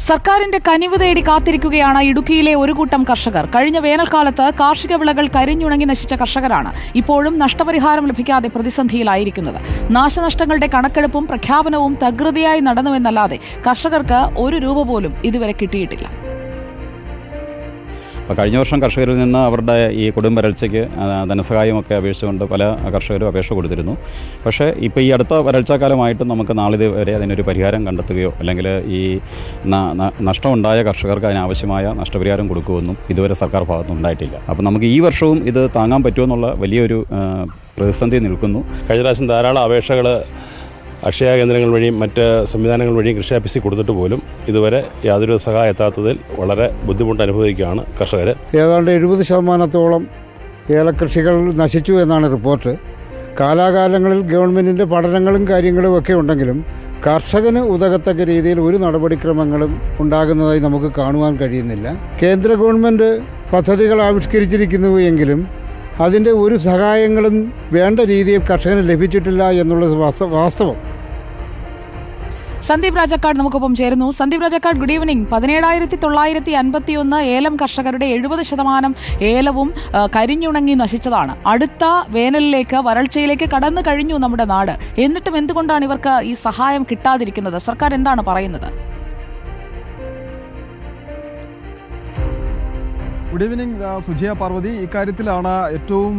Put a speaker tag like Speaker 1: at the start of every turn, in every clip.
Speaker 1: സർക്കാരിന്റെ കനിവ് തേടി കാത്തിരിക്കുകയാണ് ഇടുക്കിയിലെ ഒരു കൂട്ടം കർഷകർ. കഴിഞ്ഞ വേനൽക്കാലത്ത് കാർഷിക വിളകൾ കരിഞ്ഞുണങ്ങി നശിച്ച കർഷകരാണ് ഇപ്പോഴും നഷ്ടപരിഹാരം ലഭിക്കാതെ പ്രതിസന്ധിയിലായിരിക്കുന്നത്. നാശനഷ്ടങ്ങളുടെ കണക്കെടുപ്പും പ്രഖ്യാപനവും തകൃതിയായി നടന്നുവെന്നല്ലാതെ കർഷകർക്ക് ഒരു രൂപ പോലും ഇതുവരെ കിട്ടിയിട്ടില്ല.
Speaker 2: കഴിഞ്ഞ വർഷം കർഷകരിൽ നിന്ന് അവരുടെ ഈ കൊടും വരൾച്ചയ്ക്ക് ധനസഹായമൊക്കെ അപേക്ഷിച്ചുകൊണ്ട് പല കർഷകരും അപേക്ഷ കൊടുത്തിരുന്നു. പക്ഷേ ഇപ്പോൾ ഈ അടുത്ത വരൾച്ചാക്കാലമായിട്ട് നമുക്ക് നാളിതുവരെ അതിനൊരു പരിഹാരം കണ്ടെത്തുകയോ അല്ലെങ്കിൽ ഈ നഷ്ടമുണ്ടായ കർഷകർക്ക് അതിനാവശ്യമായ നഷ്ടപരിഹാരം കൊടുക്കുമെന്നും ഇതുവരെ സർക്കാർ ഭാഗത്തുനിന്ന് ഉണ്ടായിട്ടില്ല. അപ്പോൾ നമുക്ക് ഈ വർഷവും ഇത് താങ്ങാൻ പറ്റുമെന്നുള്ള വലിയൊരു പ്രതിസന്ധി നിൽക്കുന്നു.
Speaker 3: കഴിഞ്ഞ പ്രാവശ്യം ധാരാളം അപേക്ഷകൾ അക്ഷയ കേന്ദ്രങ്ങൾ വഴിയും മറ്റ് സംവിധാനങ്ങൾ വഴിയും കൃഷി ഓഫീസിൽ കൊടുത്തിട്ട് പോലും ഇതുവരെ യാതൊരു സഹായം എത്താത്തതിൽ വളരെ ബുദ്ധിമുട്ട് അനുഭവിക്കുകയാണ് കർഷകർ.
Speaker 4: ഏതാണ്ട് 70% ഏലകൃഷികൾ നശിച്ചു എന്നാണ് റിപ്പോർട്ട്. കാലാകാലങ്ങളിൽ ഗവൺമെൻറ്റിൻ്റെ പഠനങ്ങളും കാര്യങ്ങളും ഒക്കെ ഉണ്ടെങ്കിലും കർഷകന് ഉതകത്തക്ക രീതിയിൽ ഒരു നടപടിക്രമങ്ങളും ഉണ്ടാകുന്നതായി നമുക്ക് കാണുവാൻ കഴിയുന്നില്ല. കേന്ദ്ര ഗവൺമെൻറ് പദ്ധതികൾ ആവിഷ്കരിച്ചിരിക്കുന്നു എങ്കിലും അതിൻ്റെ ഒരു സഹായങ്ങളും വേണ്ട രീതിയിൽ കർഷകന് ലഭിച്ചിട്ടില്ല എന്നുള്ളത് വാസ്തവം.
Speaker 1: സന്ദീപ് രാജക്കാട് നമുക്കൊപ്പം ചേരുന്നു. Sandeep Rajakkad, good evening. 17,951 ഏലം കർഷകരുടെ 70% ഏലവും കരിഞ്ഞുണങ്ങി നശിച്ചതാണ്. അടുത്ത വേനലിലേക്ക്, വരൾച്ചയിലേക്ക് കടന്നു കഴിഞ്ഞു നമ്മുടെ നാട്. എന്നിട്ടും എന്തുകൊണ്ടാണ് ഇവർക്ക് ഈ സഹായം കിട്ടാതിരിക്കുന്നത്? സർക്കാർ എന്താണ് പറയുന്നത്?
Speaker 5: Good evening Sujaya Parvathy. ഇക്കാര്യത്തിലാണ് ഏറ്റവും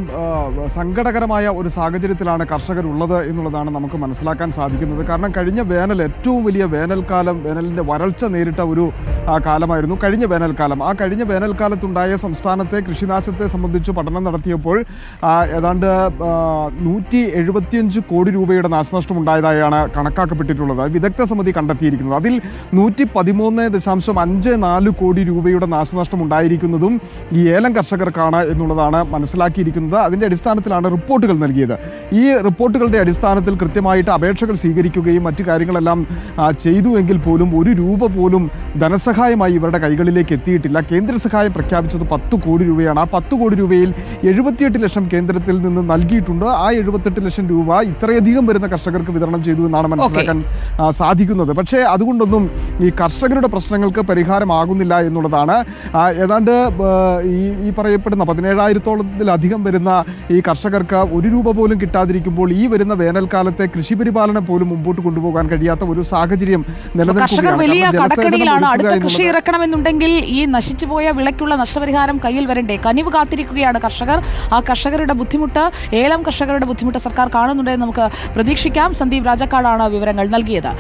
Speaker 5: സങ്കടകരമായ ഒരു സാഹചര്യത്തിലാണ് കർഷകരുള്ളത് എന്നുള്ളതാണ് നമുക്ക് മനസ്സിലാക്കാൻ സാധിക്കുന്നത്. കാരണം കഴിഞ്ഞ വേനൽ ഏറ്റവും വലിയ വേനലിൻ്റെ വരൾച്ച നേരിട്ട ഒരു കാലമായിരുന്നു കഴിഞ്ഞ വേനൽക്കാലം. ആ കഴിഞ്ഞ വേനൽക്കാലത്തുണ്ടായ സംസ്ഥാനത്തെ കൃഷിനാശത്തെ സംബന്ധിച്ച് പഠനം നടത്തിയപ്പോൾ ഏതാണ്ട് 175 കോടി രൂപയുടെ നാശനഷ്ടം ഉണ്ടായതായാണ് കണക്കാക്കപ്പെട്ടിട്ടുള്ളത്. വിദഗ്ധ സമിതി കണ്ടെത്തിയിരിക്കുന്നത്. അതിൽ 113.54 കോടി രൂപയുടെ നാശനഷ്ടം ഉണ്ടായിരിക്കുന്നതും ഈ ഏലം കർഷകർക്കാണ് എന്നുള്ളതാണ് മനസ്സിലാക്കിയിരിക്കുന്നത്. അതിന്റെ അടിസ്ഥാനത്തിലാണ് റിപ്പോർട്ടുകൾ നൽകിയത്. ഈ റിപ്പോർട്ടുകളുടെ അടിസ്ഥാനത്തിൽ കൃത്യമായിട്ട് അപേക്ഷകൾ സ്വീകരിക്കുകയും മറ്റു കാര്യങ്ങളെല്ലാം ചെയ്തുവെങ്കിൽ പോലും ഒരു രൂപ പോലും ധനസഹായമായി ഇവരുടെ കൈകളിലേക്ക് എത്തിയിട്ടില്ല. കേന്ദ്ര സഹായം പ്രഖ്യാപിച്ചത് 10 കോടി രൂപയാണ്. ആ 10 കോടി രൂപയിൽ 78 ലക്ഷം കേന്ദ്രത്തിൽ നിന്ന് നൽകിയിട്ടുണ്ട്. ആ 78 ലക്ഷം രൂപ ഇത്രയധികം വരുന്ന കർഷകർക്ക് വിതരണം ചെയ്തു എന്നാണ് മനസ്സിലാക്കാൻ സാധിക്കുന്നത്. പക്ഷേ അതുകൊണ്ടൊന്നും ഈ കർഷകരുടെ പ്രശ്നങ്ങൾക്ക് പരിഹാരമാകുന്നില്ല എന്നുള്ളതാണ്. ഏതാണ്ട് ഈ പറയപ്പെടുന്ന 17,000-ത്തോളത്തിലധികം വരുന്ന ഈ കർഷകർക്ക് ഒരു രൂപ പോലും കിട്ടാതിരിക്കുമ്പോൾ ഈ വരുന്ന വേനൽക്കാലത്തെ കൃഷി പരിപാലനം പോലും മുമ്പോട്ട് കൊണ്ടുപോകാൻ കഴിയാത്ത ഒരു സാഹചര്യം
Speaker 1: നിലനിൽക്കുകയാണ്. അടുത്ത കൃഷി ഇറക്കണമെന്നുണ്ടെങ്കിൽ ഈ നശിച്ചുപോയ വിളയ്ക്കുള്ള നഷ്ടപരിഹാരം കയ്യിൽ വരണ്ടേ? കനിവ് കാത്തിരിക്കുകയാണ് കർഷകർ. ആ കർഷകരുടെ ബുദ്ധിമുട്ട്, ഏലം കർഷകരുടെ ബുദ്ധിമുട്ട് സർക്കാർ കാണുന്നുണ്ടെന്ന് നമുക്ക് പ്രതീക്ഷിക്കാം. സന്ദീപ് രാജക്കാടാണ് വിവരങ്ങൾ നൽകിയത്.